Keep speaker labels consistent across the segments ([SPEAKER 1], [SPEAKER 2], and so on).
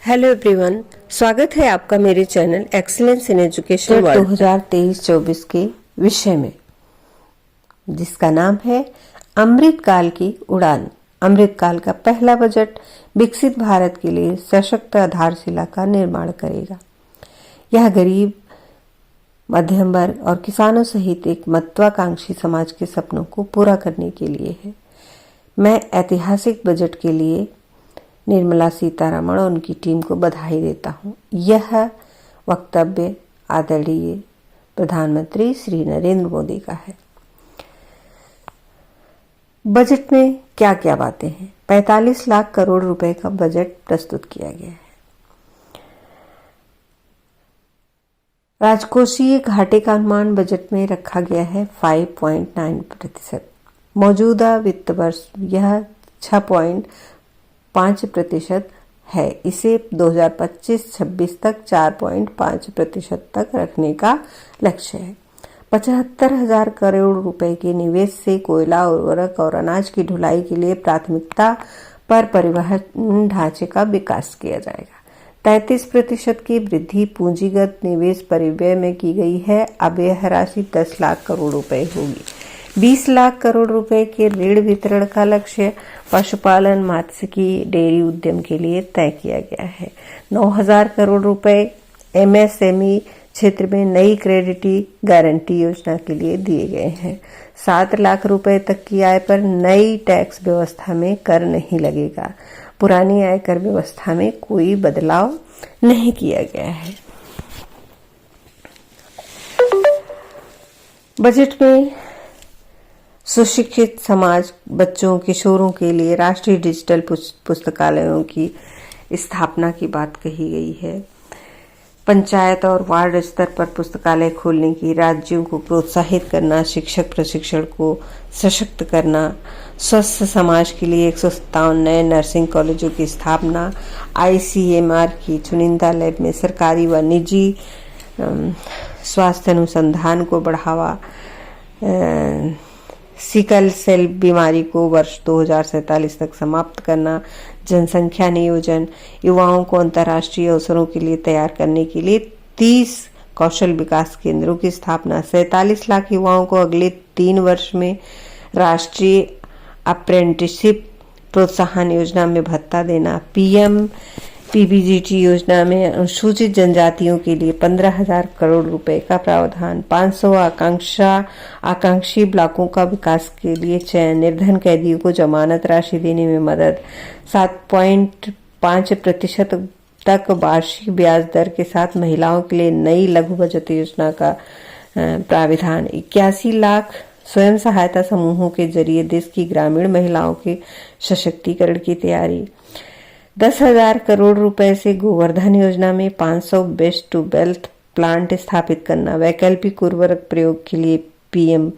[SPEAKER 1] Hello everyone, स्वागत है आपका मेरे channel excellence in education world 2023-24 के विषय में, जिसका नाम है अमृतकाल की उड़ान। अमृतकाल का पहला बजट विकसित भारत के लिए सशक्त आधारशिला का निर्माण करेगा। यह गरीब, मध्यम वर्ग और किसानों सहित एक महत्वाकांक्षी समाज के सपनों को पूरा करने के लिए है। मैं ऐतिहासिक बजट के लिए निर्मला सीतारमण और उनकी टीम को बधाई देता हूं। यह वक्तव्य आदरणीय प्रधानमंत्री श्री नरेंद्र मोदी का है। बजट में क्या क्या बातें हैं? 45 लाख करोड़ रुपए का बजट प्रस्तुत किया गया है। राजकोषीय घाटे का अनुमान बजट में रखा गया है 5.9%। मौजूदा वित्त वर्ष यह 6.5% है। इसे 2025-26 तक 4.5% तक रखने का लक्ष्य है। 75,000 करोड़ रुपए के निवेश से कोयला, उर्वरक और अनाज की ढुलाई के लिए प्राथमिकता पर परिवहन ढांचे का विकास किया जाएगा। 33% की वृद्धि पूंजीगत निवेश परिव्यय में की गई है। अब यह राशि 10 लाख करोड़ रुपए होगी। 20 लाख करोड़ रुपए के ऋण वितरण का लक्ष्य पशुपालन, मात्स्यिकी, डेयरी उद्यम के लिए तय किया गया है। 9,000 करोड़ रुपए एमएसएमई क्षेत्र में नई क्रेडिट गारंटी योजना के लिए दिए गए हैं। 7 लाख रुपए तक की आय पर नई टैक्स व्यवस्था में कर नहीं लगेगा। पुरानी आयकर व्यवस्था में कोई बदलाव नहीं किया गया है। बजट में सुशिक्षित समाज, बच्चों, किशोरों के लिए राष्ट्रीय डिजिटल पुस्तकालयों की स्थापना की बात कही गई है। पंचायत और वार्ड स्तर पर पुस्तकालय खोलने की, राज्यों को प्रोत्साहित करना, शिक्षक प्रशिक्षण को सशक्त करना, स्वस्थ समाज के लिए 157 नए नर्सिंग कॉलेजों की स्थापना, आईसीएमआर की चुनिंदा लैब में सरकारी व निजी स्वास्थ्य अनुसंधान को बढ़ावा, सिकल सेल बीमारी को वर्ष 2047 तक समाप्त करना, जनसंख्या नियोजन, युवाओं को अंतर्राष्ट्रीय अवसरों के लिए तैयार करने के लिए 30 कौशल विकास केंद्रों की स्थापना, 47 लाख युवाओं को अगले 3 वर्ष में राष्ट्रीय अप्रेंटिसशिप प्रोत्साहन योजना में भत्ता देना, पीएम पीबीजीटी योजना में अनुसूचित जनजातियों के लिए 15,000 करोड़ रुपए का प्रावधान, 500 आकांक्षी ब्लॉकों का विकास के लिए चयन, निर्धन कैदियों को जमानत राशि देने में मदद, 7.5% तक वार्षिक ब्याज दर के साथ महिलाओं के लिए नई लघु बचत योजना का प्राविधान, 81 लाख स्वयं सहायता समूहों के जरिए देश की ग्रामीण महिलाओं के सशक्तिकरण की तैयारी, 10,000 करोड़ रुपए से गोवर्धन योजना में 500 वेस्ट टू वेल्थ प्लांट स्थापित करना, वैकल्पिक उर्वरक प्रयोग के लिए पीएम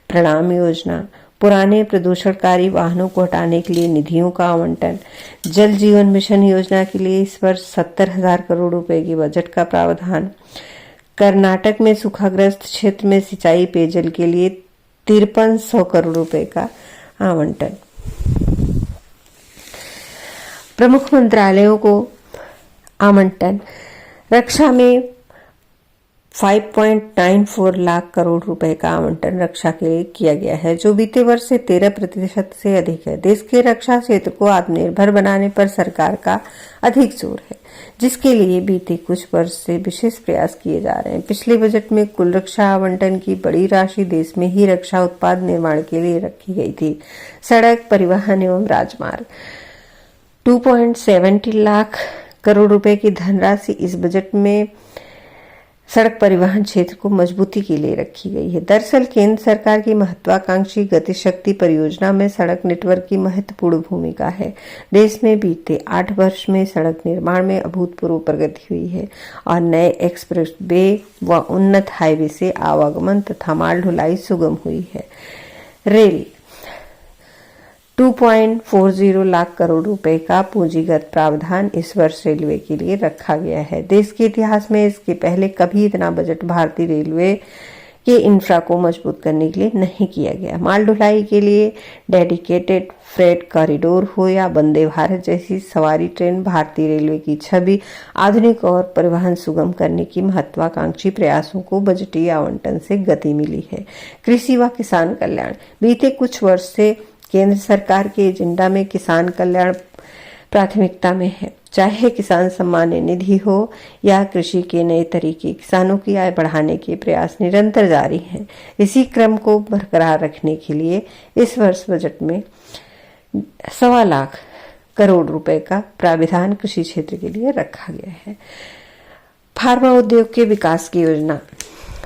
[SPEAKER 1] प्रणाम योजना, पुराने प्रदूषणकारी वाहनों को हटाने के लिए निधियों का आवंटन, जल जीवन मिशन योजना के लिए इस वर्ष 70,000 करोड़ रुपए के बजट का प्रावधान, कर्नाटक में सूखाग्रस्त क्षेत्र में सिंचाई पेयजल के लिए 5300 करोड़ रुपए का आवंटन। प्रमुख मंत्रालयों को आवंटन, रक्षा में 5.94 लाख करोड़ रुपए का आवंटन रक्षा के लिए किया गया है, जो बीते वर्ष से 13% से अधिक है। देश के रक्षा क्षेत्र को आत्मनिर्भर बनाने पर सरकार का अधिक जोर है, जिसके लिए बीते कुछ वर्ष से विशेष प्रयास किए जा रहे हैं। पिछले बजट में कुल रक्षा आवंटन की बड़ी राशि देश में ही रक्षा उत्पाद निर्माण के लिए रखी गई थी। सड़क, परिवहन एवं राजमार्ग 2.70 लाख करोड़ रुपए की धनराशि इस बजट में सड़क परिवहन क्षेत्र को मजबूती के लिए रखी गई है। दरअसल केंद्र सरकार की महत्वाकांक्षी गतिशक्ति परियोजना में सड़क नेटवर्क की महत्वपूर्ण भूमिका है। देश में बीते 8 वर्ष में सड़क निर्माण में अभूतपूर्व प्रगति हुई है और नए एक्सप्रेस वे व उन्नत हाईवे से आवागमन तथा माल ढुलाई सुगम हुई है। रेल 2.40 लाख करोड़ रुपए का पूंजीगत प्रावधान इस वर्ष रेलवे के लिए रखा गया है। देश के इतिहास में इसके पहले कभी इतना बजट भारतीय रेलवे के इंफ्रा को मजबूत करने के लिए नहीं किया गया। माल ढुलाई के लिए डेडिकेटेड फ्रेट कॉरिडोर हो या वंदे भारत जैसी सवारी ट्रेन, भारतीय रेलवे की छवि आधुनिक और परिवहन सुगम करने की महत्वाकांक्षी प्रयासों को बजटीय आवंटन से गति मिली है। कृषि व किसान कल्याण। बीते कुछ वर्ष से केंद्र सरकार के एजेंडा में किसान कल्याण प्राथमिकता में है। चाहे किसान सम्मान निधि हो या कृषि के नए तरीके, किसानों की आय बढ़ाने के प्रयास निरंतर जारी हैं। इसी क्रम को बरकरार रखने के लिए इस वर्ष बजट में 1.25 लाख करोड़ रुपए का प्राविधान कृषि क्षेत्र के लिए रखा गया है। फार्मा उद्योग के विकास की योजना।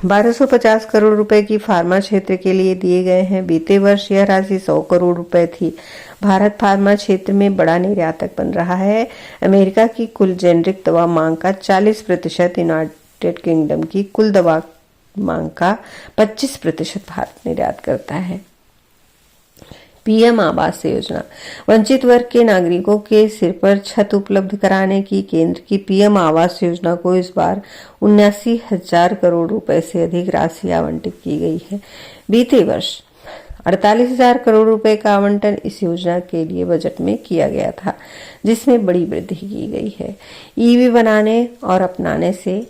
[SPEAKER 1] 1250 करोड़ रुपए की फार्मा क्षेत्र के लिए दिए गए हैं। बीते वर्ष यह राशि 100 करोड़ रुपए थी। भारत फार्मा क्षेत्र में बड़ा निर्यातक बन रहा है। अमेरिका की कुल जेनरिक दवा मांग का 40%, यूनाइटेड किंगडम की कुल दवा मांग का 25% भारत निर्यात करता है। पीएम आवास योजना। वंचित वर्ग के नागरिकों के सिर पर छत उपलब्ध कराने की केंद्र की पीएम आवास योजना को इस बार 79,000 करोड़ रुपए से अधिक राशि आवंटित की गई है। बीते वर्ष 48,000 करोड़ रुपए का आवंटन इस योजना के लिए बजट में किया गया था, जिसमें बड़ी वृद्धि की गई है। ईवी बनाने और अपनाने से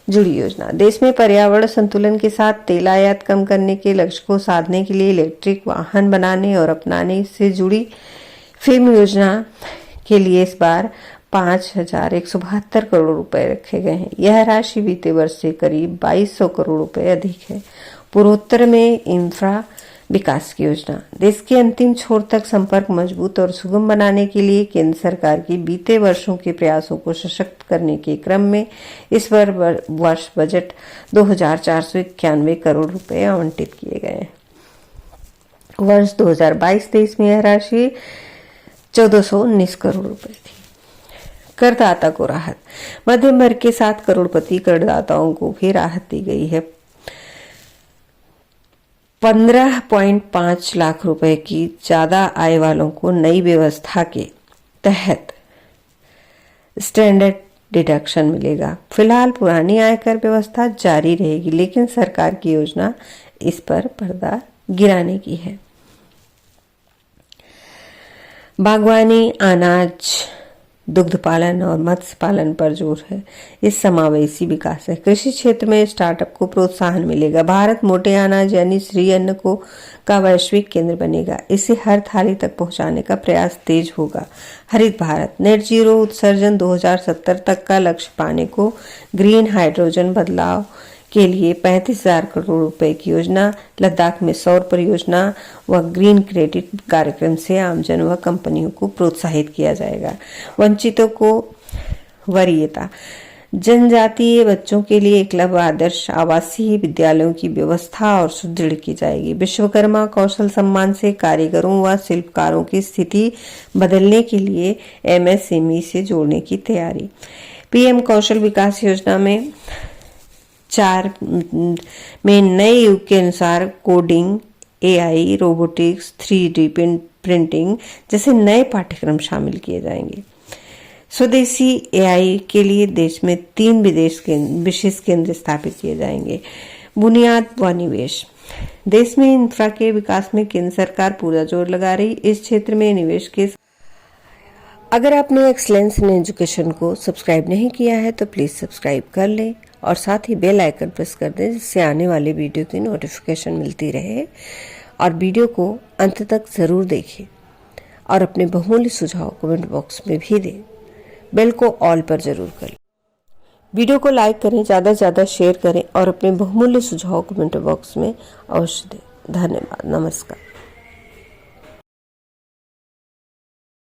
[SPEAKER 1] जुड़ी योजना। देश में पर्यावरण संतुलन के साथ तेल आयात कम करने के लक्ष्य को साधने के लिए इलेक्ट्रिक वाहन बनाने और अपनाने से जुड़ी फिल्म योजना के लिए इस बार 5,172 करोड़ रुपए रखे गए हैं। यह राशि बीते वर्ष से करीब 2,200 करोड़ रुपए अधिक है। पूर्वोत्तर में इंफ्रा विकास की योजना। देश के अंतिम छोर तक संपर्क मजबूत और सुगम बनाने के लिए केंद्र सरकार की बीते वर्षों के प्रयासों को सशक्त करने के क्रम में इस वर्ष बजट 2,491 करोड़ रुपए आवंटित किए गए हैं। वर्ष 2022-23 में यह राशि 1,419 करोड़ रुपए थी। करदाता को राहत। मध्यम वर्ग के 7 करोड़पति करदाताओं को भी राहत दी गई है। 15.5 लाख रुपए की ज्यादा आय वालों को नई व्यवस्था के तहत स्टैंडर्ड डिडक्शन मिलेगा। फिलहाल पुरानी आयकर व्यवस्था जारी रहेगी, लेकिन सरकार की योजना इस पर पर्दा गिराने की है। बागवानी, अनाज, दुग्ध पालन और मत्स्य पालन पर जोर है। इस समावेशी विकास है। कृषि क्षेत्र में स्टार्टअप को प्रोत्साहन मिलेगा। भारत मोटे अनाज यानी श्री अन्न का वैश्विक केंद्र बनेगा। इसे हर थाली तक पहुंचाने का प्रयास तेज होगा। हरित भारत। नेट जीरो उत्सर्जन 2070 तक का लक्ष्य पाने को ग्रीन हाइड्रोजन बदलाव के लिए 35,000 करोड़ रुपए की योजना। लद्दाख में सौर परियोजना व ग्रीन क्रेडिट कार्यक्रम से आमजन व कंपनियों को प्रोत्साहित किया जाएगा। वंचितों को वरीयता। जनजातीय बच्चों के लिए एकलव्य आदर्श आवासीय विद्यालयों की व्यवस्था और सुदृढ़ की जाएगी। विश्वकर्मा कौशल सम्मान से कारीगरों व शिल्पकारों की स्थिति बदलने के लिए एमएसएमई से जोड़ने की तैयारी। पीएम कौशल विकास योजना में 4 में नए युग के अनुसार coding, AI, robotics, 3D printing जैसे नए पाठ्यक्रम शामिल किए जाएंगे। स्वदेशी एआई के लिए देश में 3 विशेष केंद्र स्थापित किए जाएंगे। बुनियाद व निवेश। देश में इंफ्रा के विकास में केंद्र सरकार पूरा जोर लगा रही। इस क्षेत्र में निवेश के अगर आपने एक्सीलेंस इन एजुकेशन को सब्सक्राइब नहीं किया है तो प्लीज सब्सक्राइब कर लें और साथ ही बेल आइकन प्रेस कर दें, जिससे आने वाले वीडियो की नोटिफिकेशन मिलती रहे। और वीडियो को अंत तक जरूर देखें और अपने बहुमूल्य सुझाव कमेंट बॉक्स में भी दें। बेल को ऑल पर जरूर करें। वीडियो को लाइक करें, ज़्यादा से ज़्यादा शेयर करें और अपने बहुमूल्य सुझाव कमेंट बॉक्स में अवश्य दें। धन्यवाद। नमस्कार।